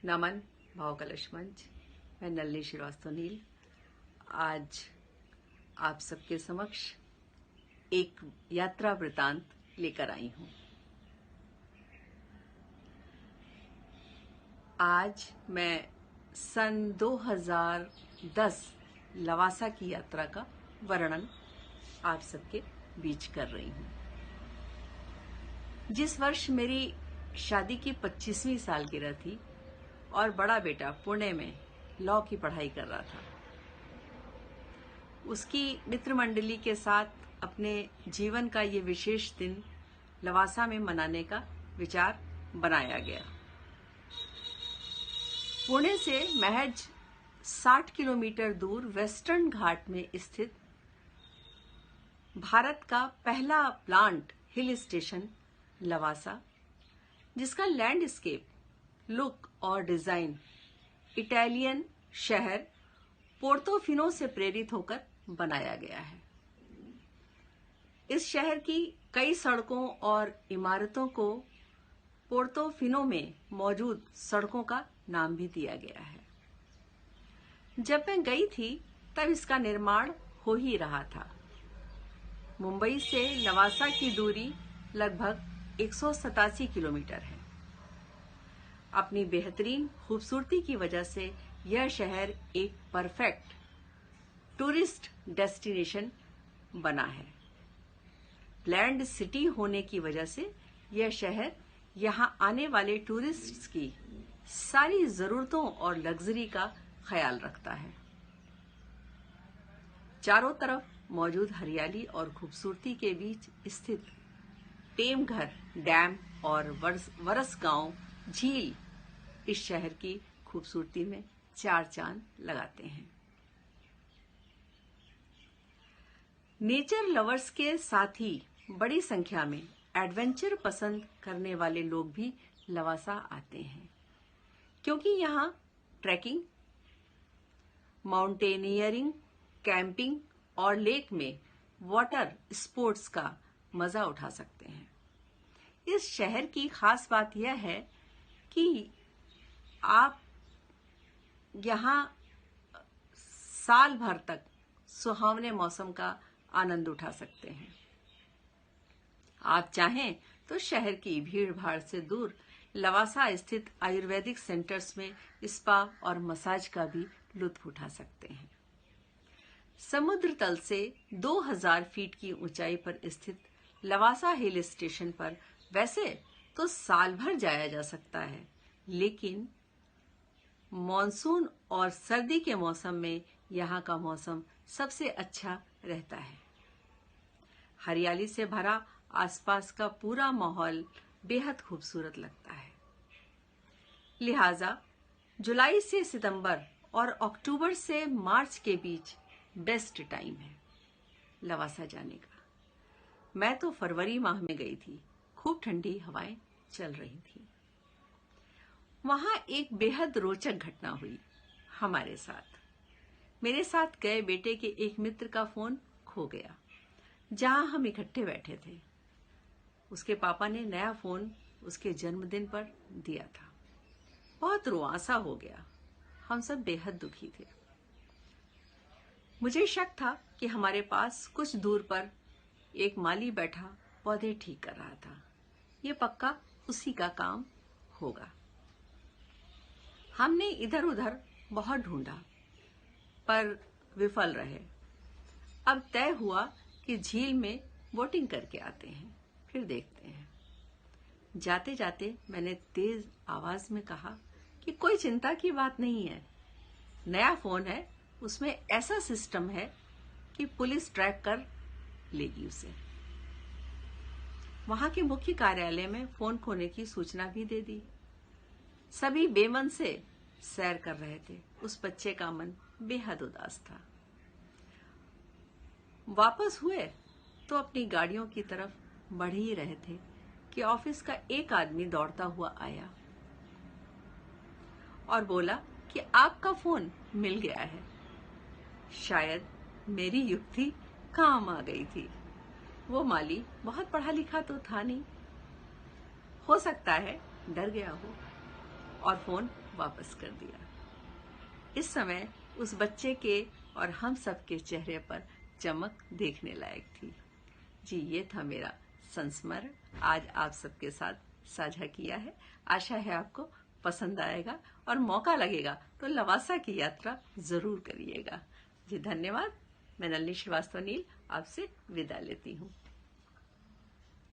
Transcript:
नमन भाव कलश मंच। मैं नलिनी श्रीवास्तव नील आज आप सबके समक्ष एक यात्रा वृतांत लेकर आई हूं। आज मैं सन 2010 लवासा की यात्रा का वर्णन आप सबके बीच कर रही हूं। जिस वर्ष मेरी शादी की 25वीं सालगिरह थी और बड़ा बेटा पुणे में लॉ की पढ़ाई कर रहा था, उसकी मित्र मंडली के साथ अपने जीवन का ये विशेष दिन लवासा में मनाने का विचार बनाया गया। पुणे से महज 60 किलोमीटर दूर वेस्टर्न घाट में स्थित भारत का पहला प्लांट हिल स्टेशन लवासा, जिसका लैंडस्केप, लुक और डिजाइन इटालियन शहर पोर्तोफिनो से प्रेरित होकर बनाया गया है। इस शहर की कई सड़कों और इमारतों को पोर्तोफिनो में मौजूद सड़कों का नाम भी दिया गया है। जब मैं गई थी तब इसका निर्माण हो ही रहा था। मुंबई से लवासा की दूरी लगभग 187 किलोमीटर है। अपनी बेहतरीन खूबसूरती की वजह से यह शहर एक परफेक्ट टूरिस्ट डेस्टिनेशन बना है। प्लैन्ड सिटी होने की वजह से यह शहर यहां आने वाले टूरिस्ट्स की सारी जरूरतों और लग्जरी का ख्याल रखता है। चारों तरफ मौजूद हरियाली और खूबसूरती के बीच स्थित टेमघर डैम और वरसगांव झील इस शहर की खूबसूरती में चार चांद लगाते हैं। नेचर लवर्स के साथ ही बड़ी संख्या में एडवेंचर पसंद करने वाले लोग भी लवासा आते हैं, क्योंकि यहाँ ट्रैकिंग, माउंटेनियरिंग, कैंपिंग और लेक में वाटर स्पोर्ट्स का मजा उठा सकते हैं। इस शहर की खास बात यह है कि आप यहाँ साल भर तक सुहावने मौसम का आनंद उठा सकते हैं। आप चाहें तो शहर की भीड़ भाड़ से दूर लवासा स्थित आयुर्वेदिक सेंटर्स में स्पा और मसाज का भी लुत्फ उठा सकते हैं। समुद्र तल से 2000 फीट की ऊंचाई पर स्थित लवासा हिल स्टेशन पर वैसे तो साल भर जाया जा सकता है, लेकिन मॉनसून और सर्दी के मौसम में यहाँ का मौसम सबसे अच्छा रहता है। हरियाली से भरा आसपास का पूरा माहौल बेहद खूबसूरत लगता है। लिहाजा जुलाई से सितंबर और अक्टूबर से मार्च के बीच बेस्ट टाइम है लवासा जाने का। मैं तो फरवरी माह में गई थी। खूब ठंडी हवाएं चल रही थी। वहां एक बेहद रोचक घटना हुई हमारे साथ। मेरे साथ गए बेटे के एक मित्र का फोन खो गया जहां हम इकट्ठे बैठे थे। उसके पापा ने नया फोन उसके जन्मदिन पर दिया था। बहुत रुआंसा हो गया। हम सब बेहद दुखी थे। मुझे शक था कि हमारे पास कुछ दूर पर एक माली बैठा पौधे ठीक कर रहा था। ये पक्का उसी का काम होगा। हमने इधर उधर बहुत ढूंढा पर विफल रहे। अब तय हुआ कि झील में बोटिंग करके आते हैं, फिर देखते हैं। जाते जाते मैंने तेज आवाज में कहा कि कोई चिंता की बात नहीं है। नया फोन है, उसमें ऐसा सिस्टम है कि पुलिस ट्रैक कर लेगी उसे। वहां के मुख्य कार्यालय में फोन खोने की सूचना भी दे दी। सभी बेमन से सैर कर रहे थे। उस बच्चे का मन बेहद उदास था। वापस हुए तो अपनी गाड़ियों की तरफ बढ़ ही रहे थे कि ऑफिस का एक आदमी दौड़ता हुआ आया और बोला कि आपका फोन मिल गया है। शायद मेरी युक्ति काम आ गई थी। वो माली बहुत पढ़ा लिखा तो था नहीं, हो सकता है डर गया हो और फोन वापस कर दिया। इस समय उस बच्चे के और हम सब के चेहरे पर चमक देखने लायक थी। जी, ये था मेरा संस्मरण, आज आप सबके साथ साझा किया है। आशा है आपको पसंद आएगा और मौका लगेगा तो लवासा की यात्रा जरूर करिएगा। जी धन्यवाद। मैं नलिनी श्रीवास्तव नील आपसे विदा लेती हूँ।